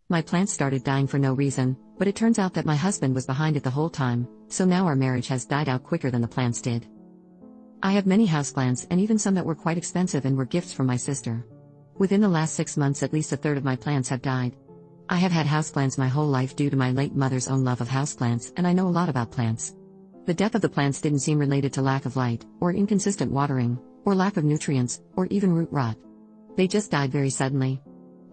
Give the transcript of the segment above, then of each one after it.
My plants started dying for no reason, but it turns out that my husband was behind it the whole time, so now our marriage has died out quicker than the plants did. I have many houseplants and even some that were quite expensive and were gifts from my sister. Within the last 6 months at least a third of my plants have died. I have had houseplants my whole life due to my late mother's own love of houseplants, and I know a lot about plants. The death of the plants didn't seem related to lack of light, or inconsistent watering, or lack of nutrients, or even root rot. They just died very suddenly.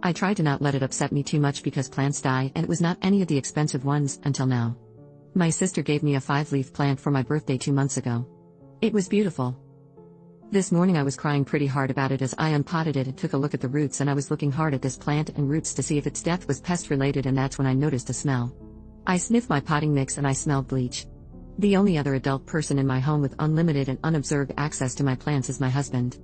I tried to not let it upset me too much because plants die and it was not any of the expensive ones until now. My sister gave me a 5-leaf plant for my birthday 2 months ago. It was beautiful. This morning I was crying pretty hard about it as I unpotted it and took a look at the roots, and I was looking hard at this plant and roots to see if its death was pest related, and that's when I noticed a smell. I sniffed my potting mix and I smelled bleach. The only other adult person in my home with unlimited and unobserved access to my plants is my husband.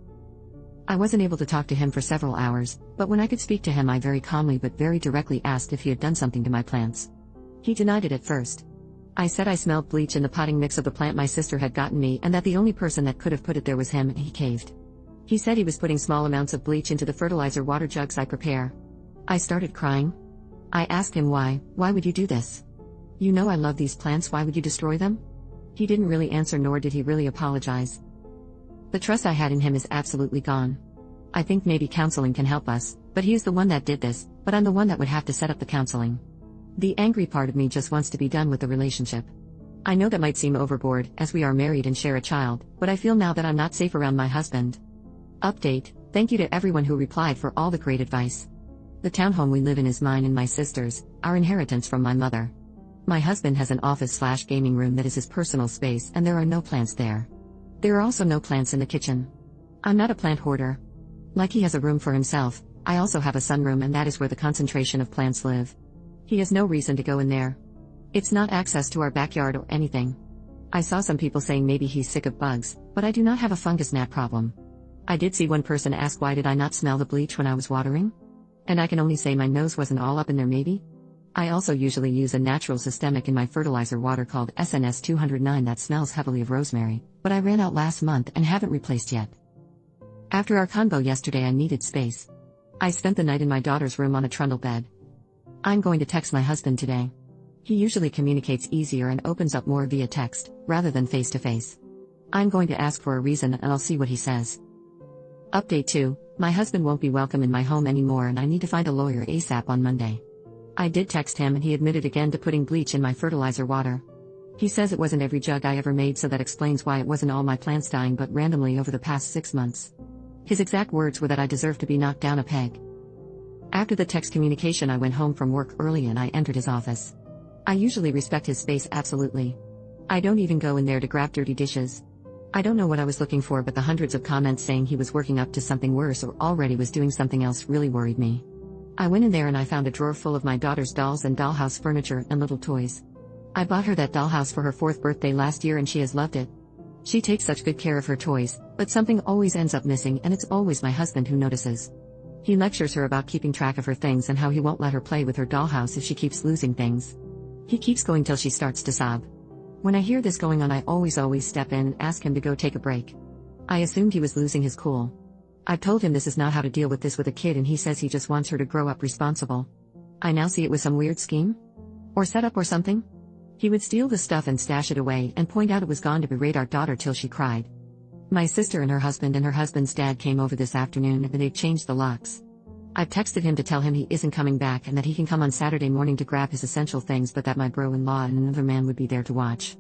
I wasn't able to talk to him for several hours, but when I could speak to him I very calmly but very directly asked if he had done something to my plants. He denied it at first. I said I smelled bleach in the potting mix of the plant my sister had gotten me and that the only person that could have put it there was him, and he caved. He said he was putting small amounts of bleach into the fertilizer water jugs I prepare. I started crying. I asked him why would you do this? You know I love these plants, why would you destroy them? He didn't really answer, nor did he really apologize. The trust I had in him is absolutely gone. I think maybe counseling can help us, but he is the one that did this, but I'm the one that would have to set up the counseling. The angry part of me just wants to be done with the relationship. I know that might seem overboard, as we are married and share a child, but I feel now that I'm not safe around my husband. Update: thank you to everyone who replied for all the great advice. The townhome we live in is mine and my sister's, our inheritance from my mother. My husband has an office/gaming room that is his personal space, and there are no plants there. There are also no plants in the kitchen. I'm not a plant hoarder. Like he has a room for himself, I also have a sunroom, and that is where the concentration of plants live. He has no reason to go in there. It's not access to our backyard or anything. I saw some people saying maybe he's sick of bugs, but I do not have a fungus gnat problem. I did see one person ask why did I not smell the bleach when I was watering? And I can only say my nose wasn't all up in there maybe? I also usually use a natural systemic in my fertilizer water called SNS 209 that smells heavily of rosemary, but I ran out last month and haven't replaced yet. After our convo yesterday I needed space. I spent the night in my daughter's room on a trundle bed. I'm going to text my husband today. He usually communicates easier and opens up more via text, rather than face to face. I'm going to ask for a reason and I'll see what he says. Update 2, my husband won't be welcome in my home anymore and I need to find a lawyer ASAP on Monday. I did text him and he admitted again to putting bleach in my fertilizer water. He says it wasn't every jug I ever made, so that explains why it wasn't all my plants dying but randomly over the past 6 months. His exact words were that I deserve to be knocked down a peg. After the text communication I went home from work early and I entered his office. I usually respect his space absolutely. I don't even go in there to grab dirty dishes. I don't know what I was looking for, but the hundreds of comments saying he was working up to something worse or already was doing something else really worried me. I went in there and I found a drawer full of my daughter's dolls and dollhouse furniture and little toys. I bought her that dollhouse for her 4th birthday last year and she has loved it. She takes such good care of her toys, but something always ends up missing, and it's always my husband who notices. He lectures her about keeping track of her things and how he won't let her play with her dollhouse if she keeps losing things. He keeps going till she starts to sob. When I hear this going on I always step in and ask him to go take a break. I assumed he was losing his cool. I've told him this is not how to deal with this with a kid and he says he just wants her to grow up responsible. I now see it was some weird scheme? Or setup or something? He would steal the stuff and stash it away and point out it was gone to berate our daughter till she cried. My sister and her husband's dad came over this afternoon and they've changed the locks. I've texted him to tell him he isn't coming back and that he can come on Saturday morning to grab his essential things, but that my bro-in-law and another man would be there to watch.